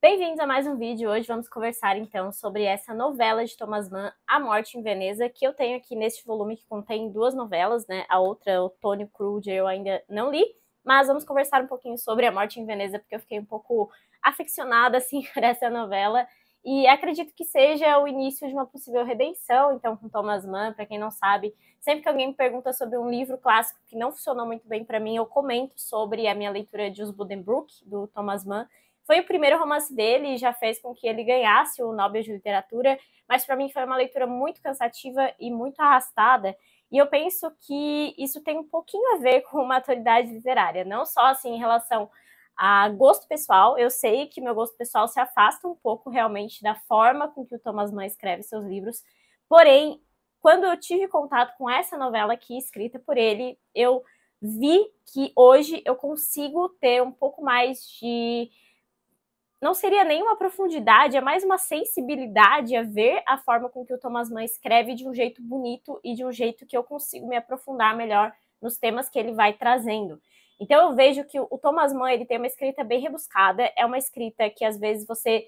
Bem-vindos a mais um vídeo. Hoje vamos conversar então sobre essa novela de Thomas Mann, A Morte em Veneza, que eu tenho aqui neste volume que contém duas novelas, né? A outra, Otônio Crude, eu ainda não li, mas vamos conversar um pouquinho sobre A Morte em Veneza, porque eu fiquei um pouco aficionada assim por essa novela e acredito que seja o início de uma possível redenção, então, com Thomas Mann. Para quem não sabe, sempre que alguém me pergunta sobre um livro clássico que não funcionou muito bem para mim, eu comento sobre a minha leitura de Os Buddenbrook, do Thomas Mann. Foi o primeiro romance dele e já fez com que ele ganhasse o Nobel de Literatura, mas para mim foi uma leitura muito cansativa e muito arrastada, e eu penso que isso tem um pouquinho a ver com maturidade literária, não só assim em relação a gosto pessoal. Eu sei que meu gosto pessoal se afasta um pouco realmente da forma com que o Thomas Mann escreve seus livros, porém, quando eu tive contato com essa novela aqui, escrita por ele, eu vi que hoje eu consigo ter um pouco mais de... Não seria nenhuma profundidade, é mais uma sensibilidade a ver a forma com que o Thomas Mann escreve de um jeito bonito e de um jeito que eu consigo me aprofundar melhor nos temas que ele vai trazendo. Então eu vejo que o Thomas Mann, ele tem uma escrita bem rebuscada, é uma escrita que às vezes você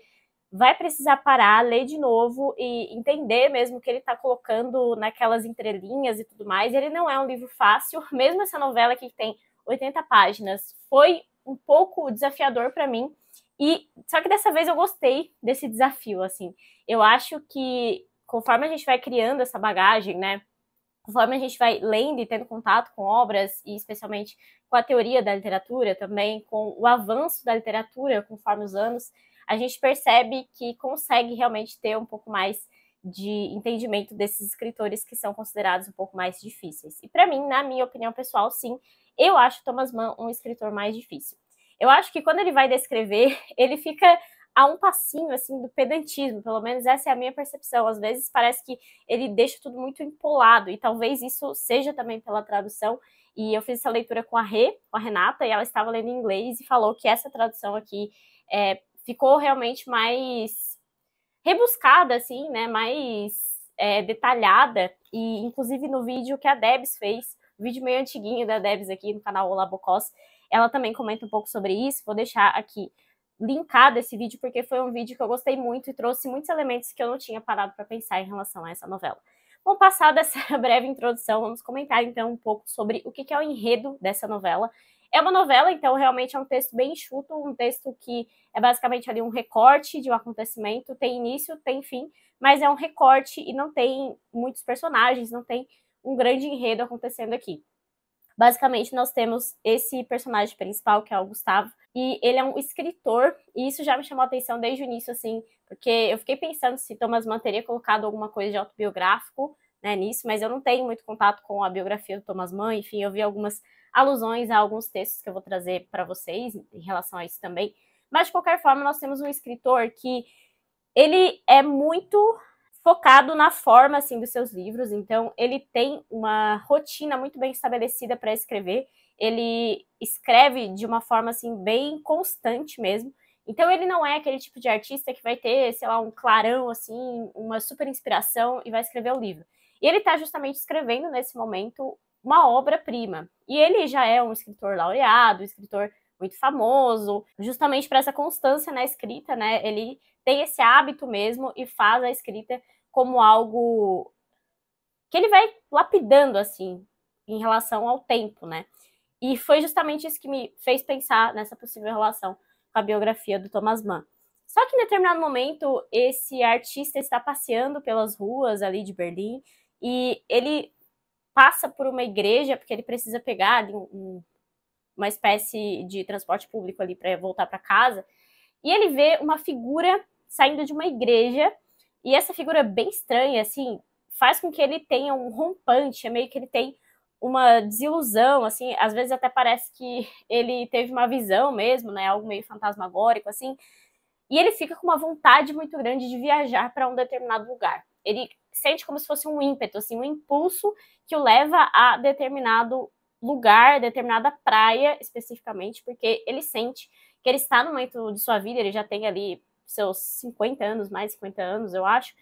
vai precisar parar, ler de novo e entender mesmo o que ele está colocando naquelas entrelinhas e tudo mais. Ele não é um livro fácil, mesmo essa novela aqui que tem 80 páginas, foi um pouco desafiador para mim. E só que dessa vez eu gostei desse desafio, assim. Eu acho que conforme a gente vai criando essa bagagem, né, conforme a gente vai lendo e tendo contato com obras, e especialmente com a teoria da literatura, também com o avanço da literatura conforme os anos, a gente percebe que consegue realmente ter um pouco mais de entendimento desses escritores que são considerados um pouco mais difíceis. E para mim, na minha opinião pessoal, sim, eu acho Thomas Mann um escritor mais difícil. Eu acho que quando ele vai descrever, ele fica a um passinho, assim, do pedantismo, pelo menos essa é a minha percepção. Às vezes parece que ele deixa tudo muito empolado, e talvez isso seja também pela tradução. E eu fiz essa leitura com a Renata, e ela estava lendo em inglês e falou que essa tradução aqui ficou realmente mais rebuscada, assim, né, mais detalhada, e inclusive no vídeo que a Debs fez, vídeo meio antiguinho da Debs aqui no canal Olá Bocós, ela também comenta um pouco sobre isso. Vou deixar aqui linkado esse vídeo, porque foi um vídeo que eu gostei muito e trouxe muitos elementos que eu não tinha parado para pensar em relação a essa novela. Bom, passada essa breve introdução, vamos comentar então um pouco sobre o que é o enredo dessa novela. É uma novela, então realmente é um texto bem enxuto, um texto que é basicamente ali um recorte de um acontecimento, tem início, tem fim, mas é um recorte e não tem muitos personagens, não tem um grande enredo acontecendo aqui. Basicamente, nós temos esse personagem principal, que é o Gustavo, e ele é um escritor, e isso já me chamou a atenção desde o início, assim, porque eu fiquei pensando se Thomas Mann teria colocado alguma coisa de autobiográfico, né, nisso, mas eu não tenho muito contato com a biografia do Thomas Mann. Enfim, eu vi algumas alusões a alguns textos que eu vou trazer para vocês em relação a isso também. Mas, de qualquer forma, nós temos um escritor que ele é muito focado na forma, assim, dos seus livros. Então, ele tem uma rotina muito bem estabelecida para escrever. Ele escreve de uma forma, assim, bem constante mesmo. Então, ele não é aquele tipo de artista que vai ter, sei lá, um clarão, assim, uma super inspiração e vai escrever o livro. E ele está justamente escrevendo, nesse momento, uma obra-prima. E ele já é um escritor laureado, um escritor muito famoso, justamente para essa constância na escrita, né? Ele tem esse hábito mesmo e faz a escrita como algo que ele vai lapidando, assim, em relação ao tempo, né? E foi justamente isso que me fez pensar nessa possível relação com a biografia do Thomas Mann. Só que em determinado momento, esse artista está passeando pelas ruas ali de Berlim e ele passa por uma igreja, porque ele precisa pegar ali uma espécie de transporte público ali para voltar para casa, e ele vê uma figura saindo de uma igreja, e essa figura bem estranha, assim, faz com que ele tenha um rompante, é meio que ele tem uma desilusão, assim, às vezes até parece que ele teve uma visão mesmo, né, algo meio fantasmagórico, assim, e ele fica com uma vontade muito grande de viajar para um determinado lugar. Ele sente como se fosse um ímpeto, assim, um impulso que o leva a determinado lugar, determinada praia especificamente, porque ele sente que ele está no momento de sua vida, ele já tem ali seus 50 anos, mais 50 anos, eu acho,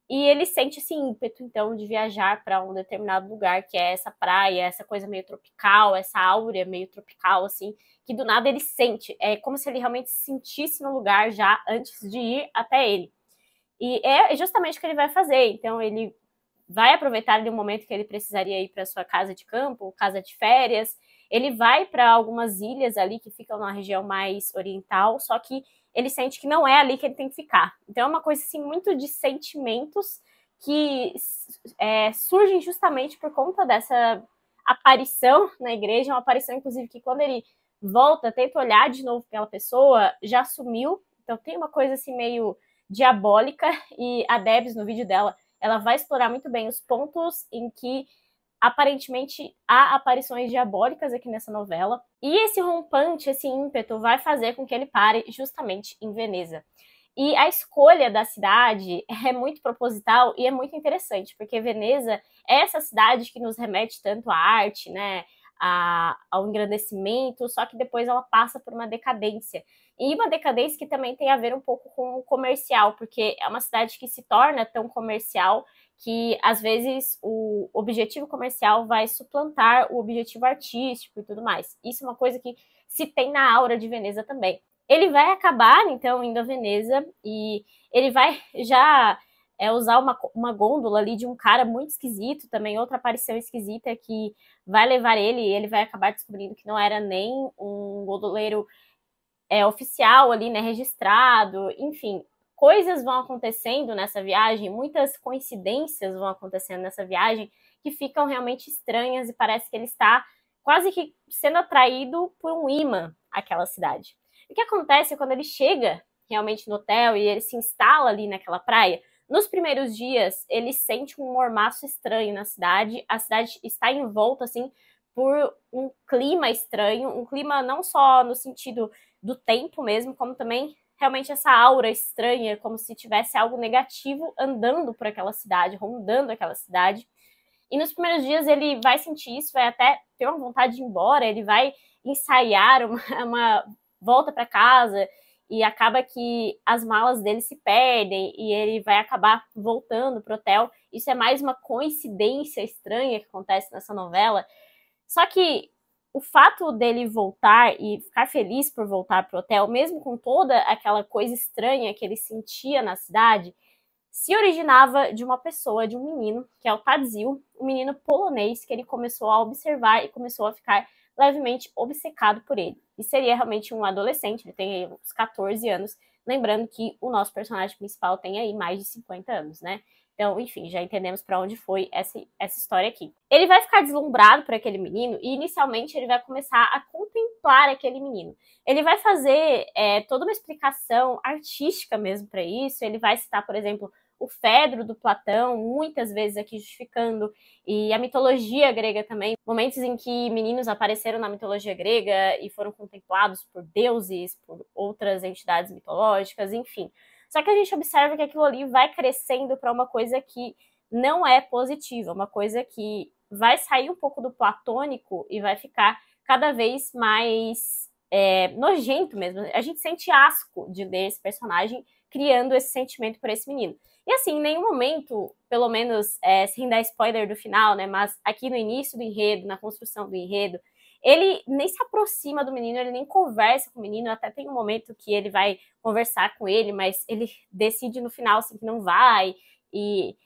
E ele sente esse ímpeto, então, de viajar para um determinado lugar, que é essa praia, essa coisa meio tropical, essa áurea meio tropical, assim, que do nada ele sente. É como se ele realmente se sentisse no lugar já antes de ir até ele. E é justamente o que ele vai fazer. Então, ele vai aproveitar ali um momento que ele precisaria ir para sua casa de campo, casa de férias. Ele vai para algumas ilhas ali que ficam na região mais oriental, só que ele sente que não é ali que ele tem que ficar. Então é uma coisa assim muito de sentimentos que surgem justamente por conta dessa aparição na igreja, uma aparição inclusive que quando ele volta, tenta olhar de novo aquela pessoa, já sumiu. Então tem uma coisa assim meio diabólica, e a Debs no vídeo dela, ela vai explorar muito bem os pontos em que aparentemente há aparições diabólicas aqui nessa novela. E esse rompante, esse ímpeto, vai fazer com que ele pare justamente em Veneza. E a escolha da cidade é muito proposital e é muito interessante, porque Veneza é essa cidade que nos remete tanto à arte, né, ao engrandecimento, só que depois ela passa por uma decadência. E uma decadência que também tem a ver um pouco com o comercial, porque é uma cidade que se torna tão comercial que, às vezes, o objetivo comercial vai suplantar o objetivo artístico e tudo mais. Isso é uma coisa que se tem na aura de Veneza também. Ele vai acabar, então, indo a Veneza e ele vai já usar uma gôndola ali de um cara muito esquisito, também outra aparição esquisita que vai levar ele, e ele vai acabar descobrindo que não era nem um gondoleiro oficial ali, né, registrado, enfim, coisas vão acontecendo nessa viagem, muitas coincidências vão acontecendo nessa viagem que ficam realmente estranhas e parece que ele está quase que sendo atraído por um imã àquela cidade. O que acontece quando ele chega realmente no hotel e ele se instala ali naquela praia? Nos primeiros dias, ele sente um mormaço estranho na cidade, a cidade está envolta, assim, por um clima estranho, um clima não só no sentido do tempo mesmo, como também realmente essa aura estranha, como se tivesse algo negativo andando por aquela cidade, rondando aquela cidade. E nos primeiros dias ele vai sentir isso, vai até ter uma vontade de ir embora, ele vai ensaiar uma volta para casa e acaba que as malas dele se perdem e ele vai acabar voltando pro hotel. Isso é mais uma coincidência estranha que acontece nessa novela. Só que o fato dele voltar e ficar feliz por voltar pro hotel, mesmo com toda aquela coisa estranha que ele sentia na cidade, se originava de uma pessoa, de um menino, que é o Tadzio, um menino polonês que ele começou a observar e começou a ficar levemente obcecado por ele. E seria realmente um adolescente, ele tem aí uns 14 anos, lembrando que o nosso personagem principal tem aí mais de 50 anos, né? Então, enfim, já entendemos para onde foi essa história aqui. Ele vai ficar deslumbrado por aquele menino e, inicialmente, ele vai começar a contemplar aquele menino. Ele vai fazer toda uma explicação artística mesmo para isso. Ele vai citar, por exemplo, o Fedro do Platão, muitas vezes aqui justificando, e a mitologia grega também, momentos em que meninos apareceram na mitologia grega e foram contemplados por deuses, por outras entidades mitológicas, enfim. Só que a gente observa que aquilo ali vai crescendo para uma coisa que não é positiva, uma coisa que vai sair um pouco do platônico e vai ficar cada vez mais nojento mesmo. A gente sente asco de ler esse personagem criando esse sentimento por esse menino. E assim, em nenhum momento, pelo menos sem dar spoiler do final, né, mas aqui no início do enredo, na construção do enredo, ele nem se aproxima do menino, ele nem conversa com o menino, até tem um momento que ele vai conversar com ele, mas ele decide no final assim, que não vai, e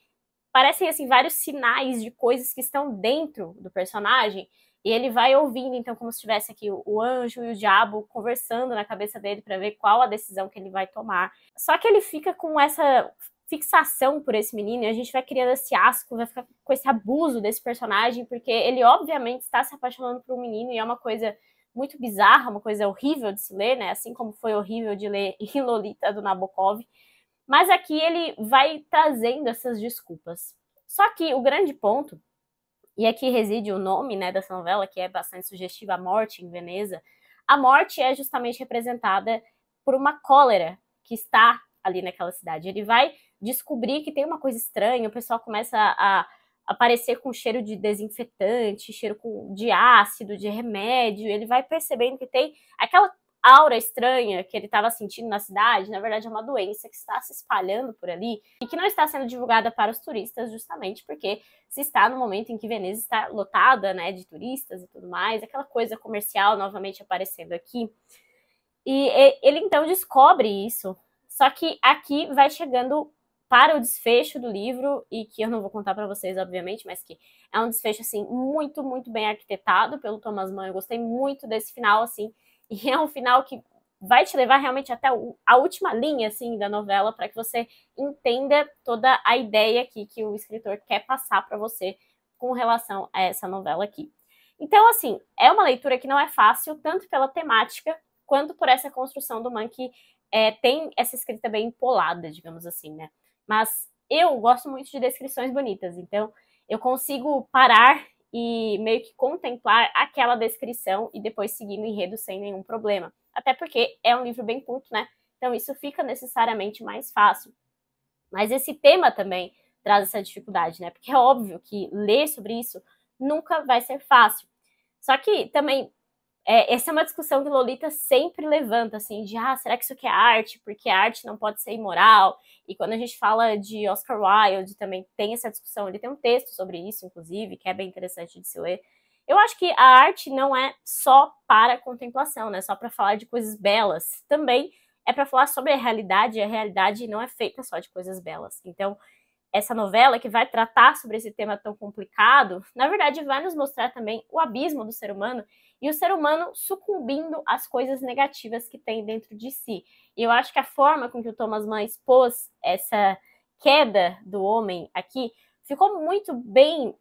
parecem assim vários sinais de coisas que estão dentro do personagem, e ele vai ouvindo, então, como se tivesse aqui o anjo e o diabo conversando na cabeça dele para ver qual a decisão que ele vai tomar. Só que ele fica com essa fixação por esse menino, e a gente vai criando esse asco, vai ficar com esse abuso desse personagem, porque ele obviamente está se apaixonando por um menino, e é uma coisa muito bizarra, uma coisa horrível de se ler, né? Assim como foi horrível de ler Lolita, do Nabokov. Mas aqui ele vai trazendo essas desculpas. Só que o grande ponto, e aqui reside o nome, né, dessa novela, que é bastante sugestiva, A Morte em Veneza, a morte é justamente representada por uma cólera que está ali naquela cidade. Ele vai descobrir que tem uma coisa estranha, o pessoal começa a aparecer com cheiro de desinfetante, cheiro de ácido, de remédio, ele vai percebendo que tem aquela aura estranha que ele estava sentindo na cidade, na verdade é uma doença que está se espalhando por ali e que não está sendo divulgada para os turistas justamente porque se está no momento em que Veneza está lotada, né, de turistas e tudo mais, aquela coisa comercial novamente aparecendo aqui. E ele então descobre isso, só que aqui vai chegando para o desfecho do livro, e que eu não vou contar para vocês, obviamente, mas que é um desfecho, assim, muito, muito bem arquitetado pelo Thomas Mann. Eu gostei muito desse final, assim, e é um final que vai te levar realmente até a última linha, assim, da novela, para que você entenda toda a ideia aqui que o escritor quer passar para você com relação a essa novela aqui. Então, assim, é uma leitura que não é fácil, tanto pela temática, quanto por essa construção do Mann, que tem essa escrita bem empolada, digamos assim, né? Mas eu gosto muito de descrições bonitas, então eu consigo parar e meio que contemplar aquela descrição e depois seguir no enredo sem nenhum problema. Até porque é um livro bem curto, né? Então isso fica necessariamente mais fácil. Mas esse tema também traz essa dificuldade, né? Porque é óbvio que ler sobre isso nunca vai ser fácil. Só que também essa é uma discussão que Lolita sempre levanta, assim, de será que isso aqui é arte? Porque a arte não pode ser imoral. E quando a gente fala de Oscar Wilde, também tem essa discussão. Ele tem um texto sobre isso, inclusive, que é bem interessante de se ler. Eu acho que a arte não é só para contemplação, né? Só para falar de coisas belas. Também é para falar sobre a realidade, e a realidade não é feita só de coisas belas. Então, essa novela que vai tratar sobre esse tema tão complicado, na verdade vai nos mostrar também o abismo do ser humano e o ser humano sucumbindo às coisas negativas que tem dentro de si. E eu acho que a forma com que o Thomas Mann expôs essa queda do homem aqui ficou muito bem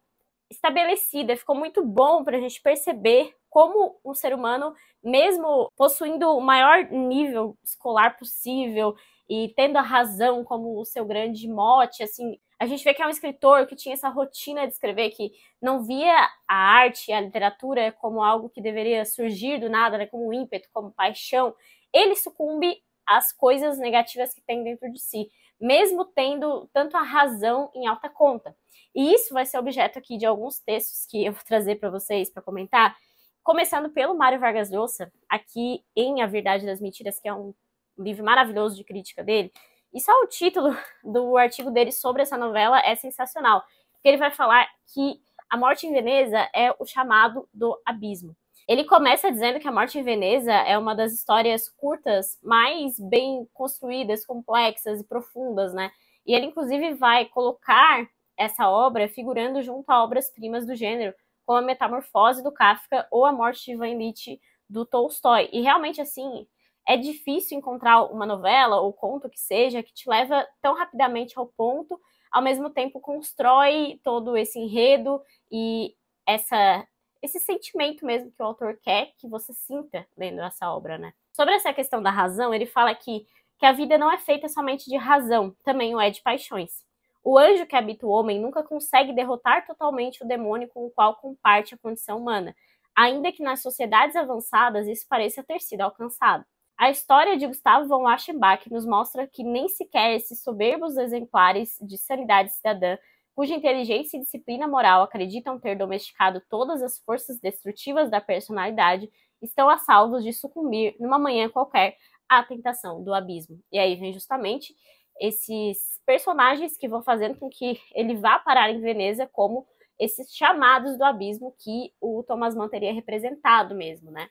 estabelecida, ficou muito bom para a gente perceber como um ser humano, mesmo possuindo o maior nível escolar possível e tendo a razão como o seu grande mote, assim, a gente vê que é um escritor que tinha essa rotina de escrever, que não via a arte, a literatura como algo que deveria surgir do nada, né, como um ímpeto, como paixão. Ele sucumbe às coisas negativas que tem dentro de si, mesmo tendo tanto a razão em alta conta. E isso vai ser objeto aqui de alguns textos que eu vou trazer para vocês para comentar, começando pelo Mário Vargas Llosa, aqui em A Verdade das Mentiras, que é um livro maravilhoso de crítica dele. E só o título do artigo dele sobre essa novela é sensacional, porque ele vai falar que A Morte em Veneza é o chamado do abismo. Ele começa dizendo que A Morte em Veneza é uma das histórias curtas mais bem construídas, complexas e profundas, né? E ele, inclusive, vai colocar essa obra figurando junto a obras-primas do gênero, como A Metamorfose do Kafka ou A Morte de Ivan Ilitch do Tolstói. E realmente, assim, é difícil encontrar uma novela ou conto que seja que te leva tão rapidamente ao ponto, ao mesmo tempo constrói todo esse enredo e esse sentimento mesmo que o autor quer que você sinta lendo essa obra, né? Sobre essa questão da razão, ele fala aqui que a vida não é feita somente de razão, também o é de paixões. O anjo que habita o homem nunca consegue derrotar totalmente o demônio com o qual comparte a condição humana, ainda que nas sociedades avançadas isso pareça ter sido alcançado. A história de Gustavo von Aschenbach nos mostra que nem sequer esses soberbos exemplares de sanidade cidadã, cuja inteligência e disciplina moral acreditam ter domesticado todas as forças destrutivas da personalidade, estão a salvo de sucumbir numa manhã qualquer à tentação do abismo. E aí vem justamente esses personagens que vão fazendo com que ele vá parar em Veneza como esses chamados do abismo que o Thomas Mann teria representado mesmo, né?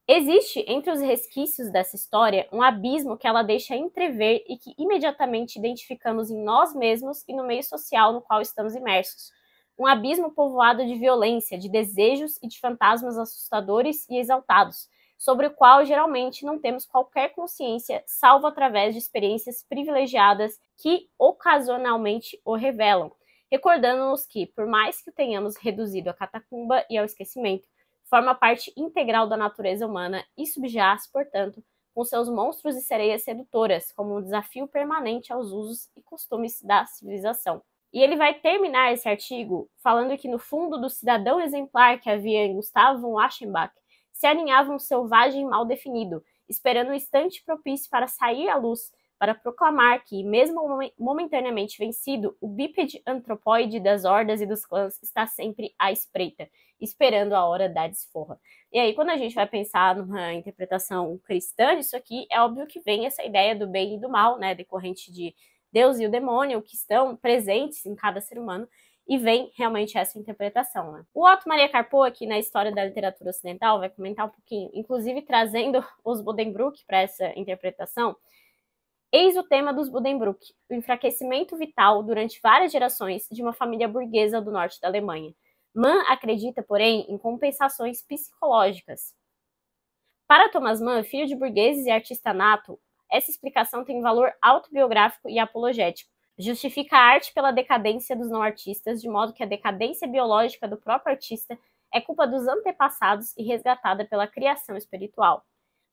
Existe entre os resquícios dessa história um abismo que ela deixa entrever e que imediatamente identificamos em nós mesmos e no meio social no qual estamos imersos. Um abismo povoado de violência, de desejos e de fantasmas assustadores e exaltados, sobre o qual geralmente não temos qualquer consciência, salvo através de experiências privilegiadas que ocasionalmente o revelam, recordando-nos que, por mais que o tenhamos reduzido à catacumba e ao esquecimento, forma parte integral da natureza humana e subjaz, portanto, com seus monstros e sereias sedutoras, como um desafio permanente aos usos e costumes da civilização. E ele vai terminar esse artigo falando que no fundo do cidadão exemplar que havia em Gustavo von Aschenbach se aninhava um selvagem mal definido, esperando um instante propício para sair à luz, para proclamar que, mesmo momentaneamente vencido, o bípede antropóide das hordas e dos clãs está sempre à espreita. esperando a hora da desforra. E aí, quando a gente vai pensar numa interpretação cristã disso aqui, é óbvio que vem essa ideia do bem e do mal, né, decorrente de Deus e o demônio, que estão presentes em cada ser humano, e vem realmente essa interpretação, né? O Otto Maria Carpo, aqui na História da Literatura Ocidental, vai comentar um pouquinho, inclusive trazendo os Buddenbrook para essa interpretação. Eis o tema dos Buddenbrook, o enfraquecimento vital durante várias gerações de uma família burguesa do norte da Alemanha. Mann acredita, porém, em compensações psicológicas. Para Thomas Mann, filho de burgueses e artista nato, essa explicação tem valor autobiográfico e apologético. Justifica a arte pela decadência dos não-artistas, de modo que a decadência biológica do próprio artista é culpa dos antepassados e resgatada pela criação espiritual.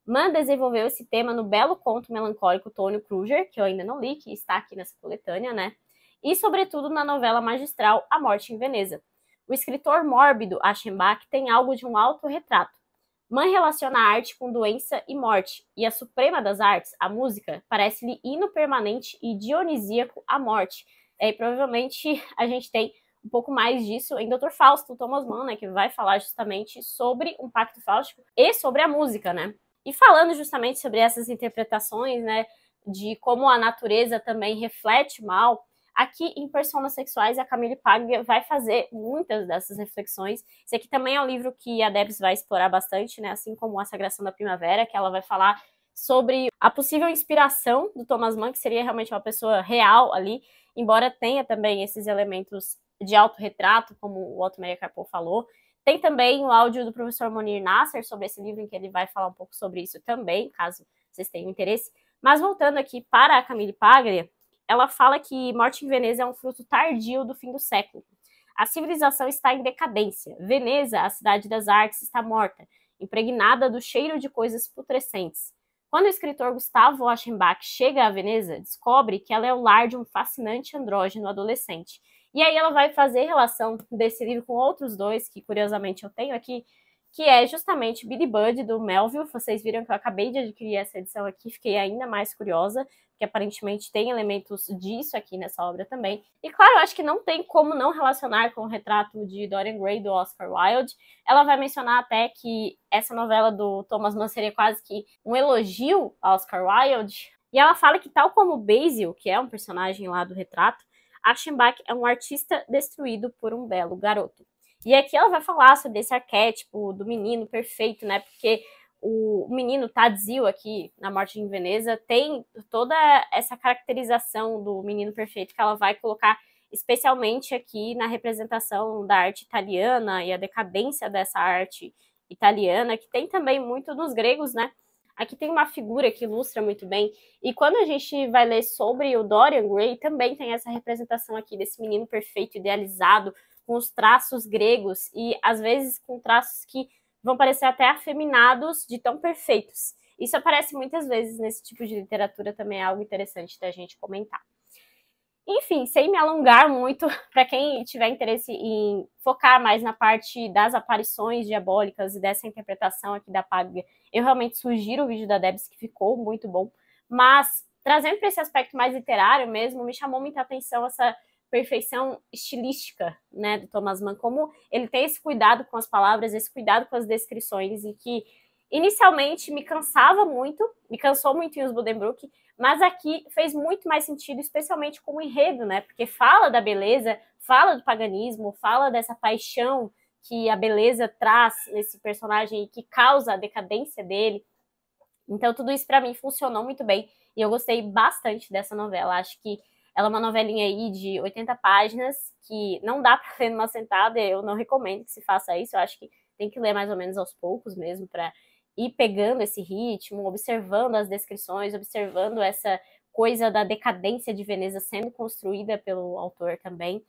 Mann desenvolveu esse tema no belo conto melancólico Tônio Kruger, que eu ainda não li, que está aqui nessa coletânea, né? E, sobretudo, na novela magistral A Morte em Veneza. O escritor mórbido Aschenbach tem algo de um autorretrato. Mann relaciona a arte com doença e morte, e a suprema das artes, a música, parece-lhe hino permanente e dionisíaco à morte. E provavelmente a gente tem um pouco mais disso em Dr. Fausto, Thomas Mann, né, que vai falar justamente sobre um pacto fáustico e sobre a música, né? E falando justamente sobre essas interpretações, né, de como a natureza também reflete o mal, aqui em Personas Sexuais, a Camille Paglia vai fazer muitas dessas reflexões. Esse aqui também é um livro que a Debs vai explorar bastante, né, assim como A Sagração da Primavera, que ela vai falar sobre a possível inspiração do Thomas Mann, que seria realmente uma pessoa real ali, embora tenha também esses elementos de autorretrato, como o Otto Maria Carpo falou. Tem também o áudio do professor Monir Nasser sobre esse livro, em que ele vai falar um pouco sobre isso também, caso vocês tenham interesse. Mas voltando aqui para a Camille Paglia, ela fala que Morte em Veneza é um fruto tardio do fim do século. A civilização está em decadência. Veneza, a cidade das artes, está morta, impregnada do cheiro de coisas putrescentes. Quando o escritor Gustavo Aschenbach chega a Veneza, descobre que ela é o lar de um fascinante andrógeno adolescente. E aí ela vai fazer relação desse livro com outros dois, que curiosamente eu tenho aqui, que é justamente Billy Budd, do Melville. Vocês viram que eu acabei de adquirir essa edição aqui, fiquei ainda mais curiosa, que aparentemente tem elementos disso aqui nessa obra também. E claro, eu acho que não tem como não relacionar com o retrato de Dorian Gray, do Oscar Wilde. Ela vai mencionar até que essa novela do Thomas Mann seria quase que um elogio ao Oscar Wilde. E ela fala que, tal como Basil, que é um personagem lá do retrato, Aschenbach é um artista destruído por um belo garoto. E aqui ela vai falar sobre esse arquétipo do menino perfeito, né? Porque o menino Tadzio aqui na Morte em Veneza tem toda essa caracterização do menino perfeito que ela vai colocar especialmente aqui na representação da arte italiana e a decadência dessa arte italiana, que tem também muito dos gregos, né? Aqui tem uma figura que ilustra muito bem. E quando a gente vai ler sobre o Dorian Gray, também tem essa representação aqui desse menino perfeito, idealizado, com os traços gregos e, às vezes, com traços que vão parecer até afeminados de tão perfeitos. Isso aparece muitas vezes nesse tipo de literatura, também é algo interessante da gente comentar. Enfim, sem me alongar muito, para quem tiver interesse em focar mais na parte das aparições diabólicas e dessa interpretação aqui da Paglia, eu realmente sugiro o vídeo da Debs, que ficou muito bom. Mas, trazendo para esse aspecto mais literário mesmo, me chamou muita atenção essa perfeição estilística, né, do Thomas Mann, como ele tem esse cuidado com as palavras, esse cuidado com as descrições, e que inicialmente me cansou muito em Os Buddenbrook, mas aqui fez muito mais sentido, especialmente com o enredo, né, porque fala da beleza, fala do paganismo, fala dessa paixão que a beleza traz nesse personagem e que causa a decadência dele. Então tudo isso para mim funcionou muito bem, e eu gostei bastante dessa novela. Acho que ela é uma novelinha aí de 80 páginas, que não dá para ler numa sentada, eu não recomendo que se faça isso. Eu acho que tem que ler mais ou menos aos poucos mesmo, para ir pegando esse ritmo, observando as descrições, observando essa coisa da decadência de Veneza sendo construída pelo autor também,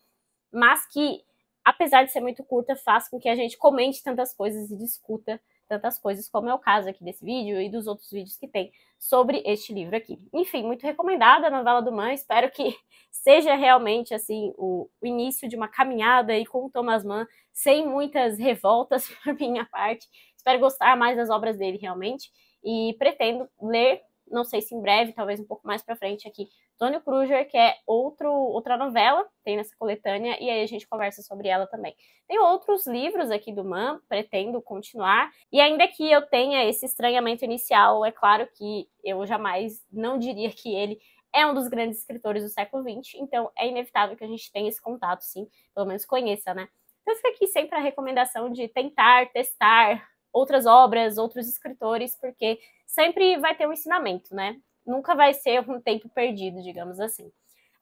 mas que, apesar de ser muito curta, faz com que a gente comente tantas coisas e discuta tantas coisas, como é o caso aqui desse vídeo e dos outros vídeos que tem sobre este livro aqui. Enfim, muito recomendada a novela do Mann, espero que seja realmente assim o início de uma caminhada aí com o Thomas Mann, sem muitas revoltas por minha parte. Espero gostar mais das obras dele realmente, e pretendo ler não sei se em breve, talvez um pouco mais pra frente aqui, Tônio Krüger, que é outra novela, tem nessa coletânea, e aí a gente conversa sobre ela também. Tem outros livros aqui do Man, pretendo continuar, e ainda que eu tenha esse estranhamento inicial, é claro que eu jamais não diria que ele é um dos grandes escritores do século XX, então é inevitável que a gente tenha esse contato, sim, pelo menos conheça, né? Então fica aqui sempre a recomendação de tentar, testar outras obras, outros escritores, porque sempre vai ter um ensinamento, né? Nunca vai ser um tempo perdido, digamos assim.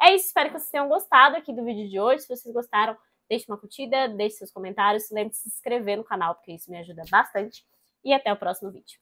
É isso, espero que vocês tenham gostado aqui do vídeo de hoje. Se vocês gostaram, deixe uma curtida, deixe seus comentários, lembre-se de se inscrever no canal, porque isso me ajuda bastante. E até o próximo vídeo.